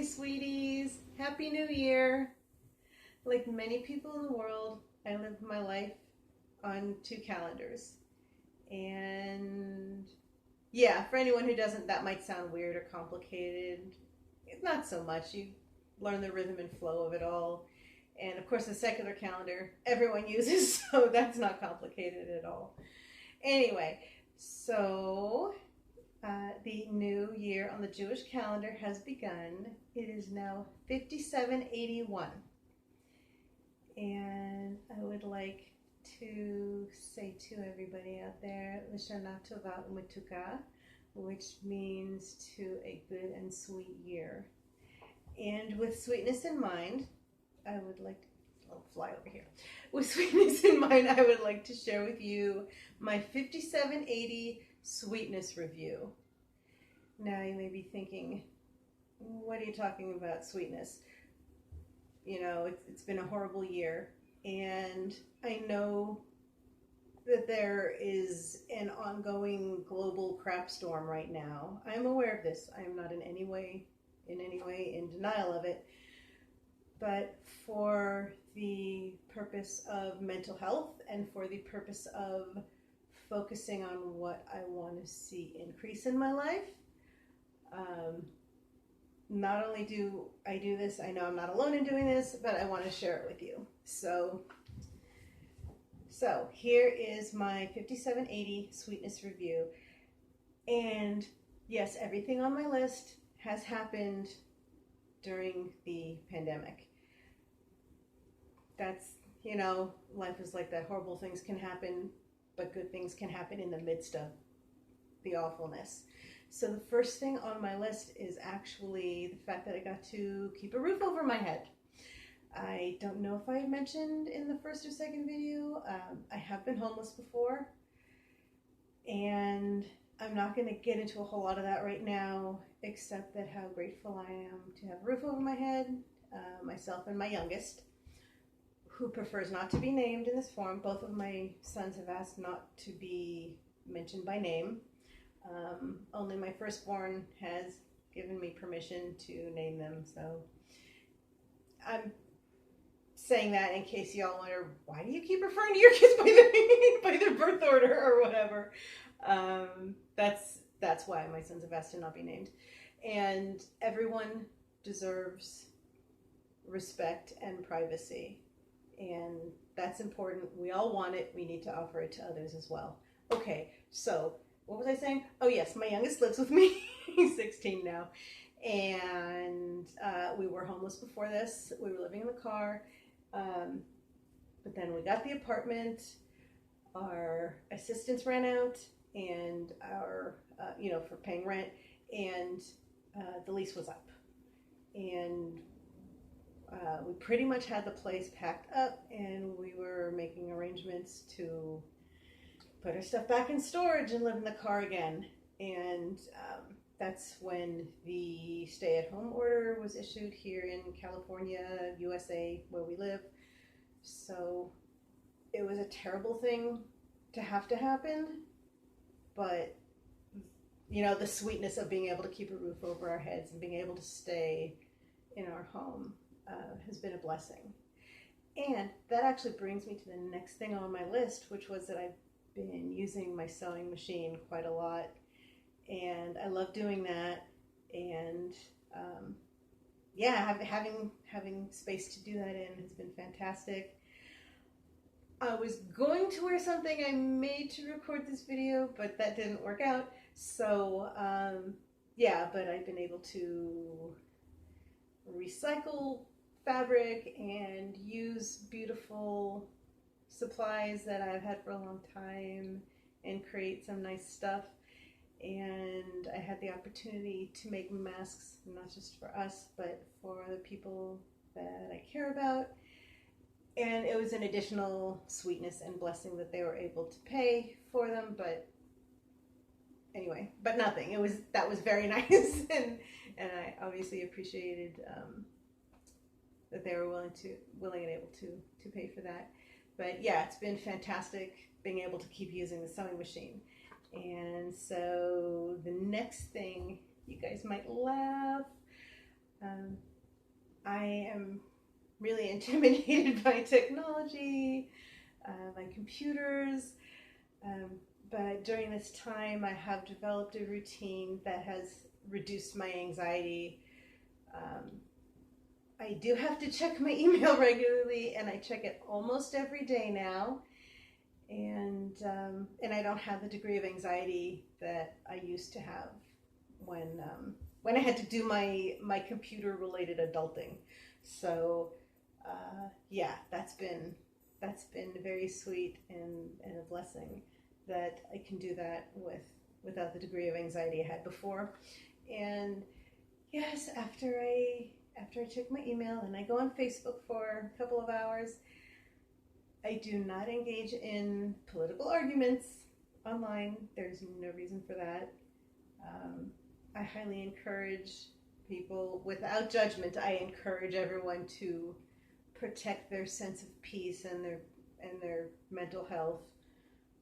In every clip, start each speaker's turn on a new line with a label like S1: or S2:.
S1: sweeties. Happy New Year. Like many people in the world, I live my life on two calendars. And yeah, for anyone who doesn't, that might sound weird or complicated. It's not so much. You learn the rhythm and flow of it all. And of course, the secular calendar everyone uses, so that's not complicated at all. Anyway, so the new year on the Jewish calendar has begun. It is now 5781. And I would like to say to everybody out there, Lashana Tova Umetuka, which means to a good and sweet year. And with sweetness in mind, I would like to, I'll fly over here. With sweetness in mind, I would like to share with you my 5780 sweetness review. Now you may be thinking, what are you talking about, sweetness? You know, it's been a horrible year, and I know that there is an ongoing global crap storm right now. I'm aware of this. I am not in any way in denial of it. But for the purpose of mental health and for the purpose of focusing on what I want to see increase in my life, not only do I do this, I know I'm not alone in doing this, but I want to share it with you. So here is my 5780 sweetness review. And yes, everything on my list has happened during the pandemic. That's, you know, life is like that. Horrible things can happen, but good things can happen in the midst of the awfulness. So the first thing on my list is actually the fact that I got to keep a roof over my head. I don't know if I mentioned in the first or second video, I have been homeless before, and I'm not going to get into a whole lot of that right now, except that how grateful I am to have a roof over my head, myself and my youngest, who prefers not to be named in this forum. Both of my sons have asked not to be mentioned by name. Only my firstborn has given me permission to name them, so I'm saying that in case y'all wonder, why do you keep referring to your kids by their birth order or whatever? That's why my sons have asked to not be named. And everyone deserves respect and privacy, and that's important. We all want it. We need to offer it to others as well. Okay, so what was I saying? Oh yes, my youngest lives with me. He's 16 now. And we were homeless before this. We were living in the car. But then we got the apartment. Our assistance ran out, and our, for paying rent, and the lease was up. And we pretty much had the place packed up, and we were making arrangements to put our stuff back in storage and live in the car again. And that's when the stay-at-home order was issued here in California, USA, where we live. So it was a terrible thing to have to happen, but you know, the sweetness of being able to keep a roof over our heads and being able to stay in our home has been a blessing. And that actually brings me to the next thing on my list, which was that I've been using my sewing machine quite a lot, and I love doing that. And having space to do that in has been fantastic. I was going to wear something I made to record this video, but that didn't work out. So but I've been able to recycle fabric and use beautiful supplies that I've had for a long time and create some nice stuff. And I had the opportunity to make masks, not just for us, but for the people that I care about. And it was an additional sweetness and blessing that they were able to pay for them, but anyway, but nothing. That was very nice, and I obviously appreciated that they were willing and able to pay for that. But yeah, it's been fantastic being able to keep using the sewing machine. And so the next thing, you guys might laugh, am really intimidated by technology, by computers. Um, but during this time, I have developed a routine that has reduced my anxiety. Um, I do have to check my email regularly, and I check it almost every day now. And I don't have the degree of anxiety that I used to have when I had to do my computer related adulting. So yeah, that's been very sweet and a blessing that I can do that without the degree of anxiety I had before. And yes, after I check my email and I go on Facebook for a couple of hours, I do not engage in political arguments online. There's no reason for that. Um, I highly encourage people, without judgment, I encourage everyone to protect their sense of peace and their mental health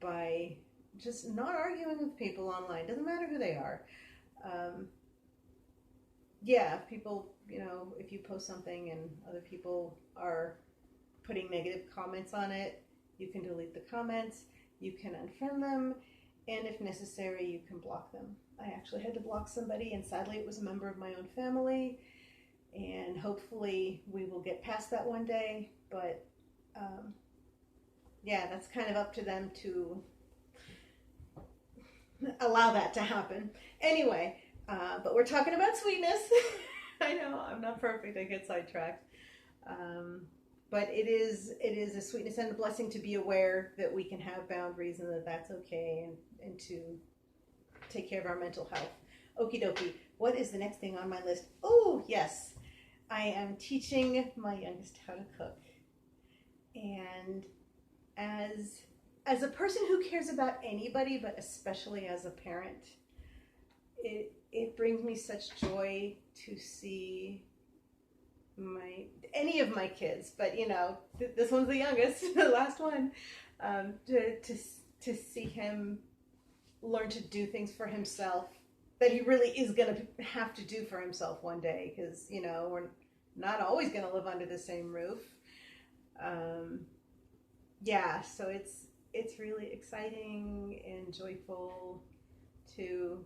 S1: by just not arguing with people online. Doesn't matter who they are. Um, yeah, if people, if you post something and other people are putting negative comments on it, you can delete the comments, you can unfriend them, and if necessary, you can block them. I actually had to block somebody, and sadly, it was a member of my own family, and hopefully, we will get past that one day. But yeah, that's kind of up to them to allow that to happen. Anyway, but we're talking about sweetness. I know I'm not perfect. I get sidetracked. But it is a sweetness and a blessing to be aware that we can have boundaries and that that's okay, and to take care of our mental health. Okie dokie. What is the next thing on my list? Oh, yes. I am teaching my youngest how to cook. And as a person who cares about anybody, but especially as a parent, it brings me such joy to see any of my kids, but this one's the youngest, the last one, to see him learn to do things for himself that he really is going to have to do for himself one day, because we're not always going to live under the same roof. Yeah, so it's really exciting and joyful to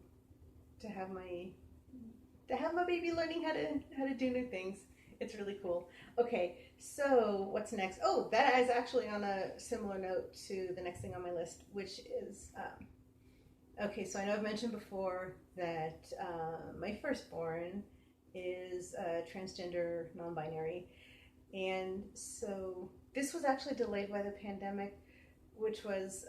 S1: have my baby learning how to do new things. It's really cool. Okay, so what's next? Oh, that is actually on a similar note to the next thing on my list, which is, okay, so I know I've mentioned before that my firstborn is transgender, non-binary. And so this was actually delayed by the pandemic, which was,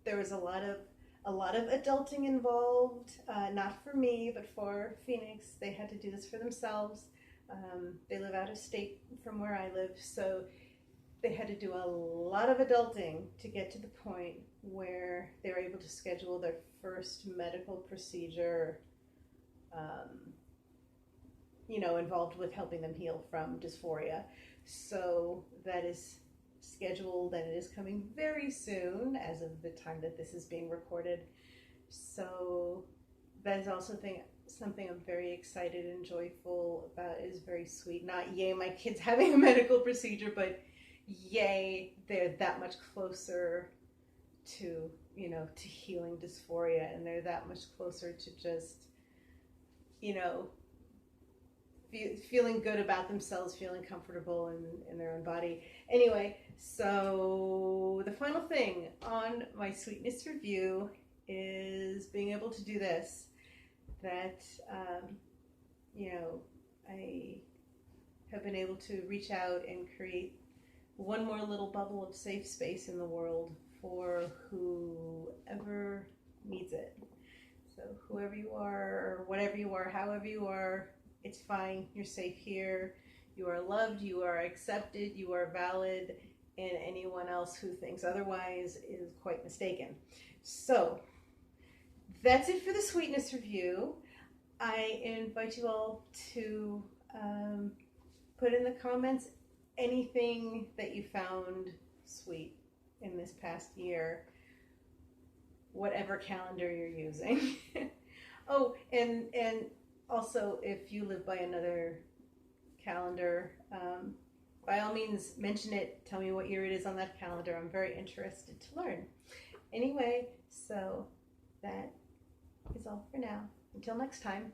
S1: there was a lot of adulting involved, not for me, but for Phoenix. They had to do this for themselves. They live out of state from where I live, so they had to do a lot of adulting to get to the point where they were able to schedule their first medical procedure, involved with helping them heal from dysphoria. So that is scheduled, and it is coming very soon as of the time that this is being recorded. So that is also something I'm very excited and joyful about. It is very sweet. Not yay, my kid's having a medical procedure, but yay, they're that much closer to healing dysphoria, and they're that much closer to just feeling good about themselves, feeling comfortable in their own body. Anyway, so the final thing on my sweetness review is being able to do this. That I have been able to reach out and create one more little bubble of safe space in the world for whoever needs it. So whoever you are, or whatever you are, however you are, it's fine. You're safe here. You are loved. You are accepted. You are valid. And anyone else who thinks otherwise is quite mistaken. So that's it for the sweetness review. I invite you all to put in the comments anything that you found sweet in this past year, whatever calendar you're using. Oh, and also, if you live by another calendar, by all means, mention it. Tell me what year it is on that calendar. I'm very interested to learn. Anyway, so that is all for now. Until next time.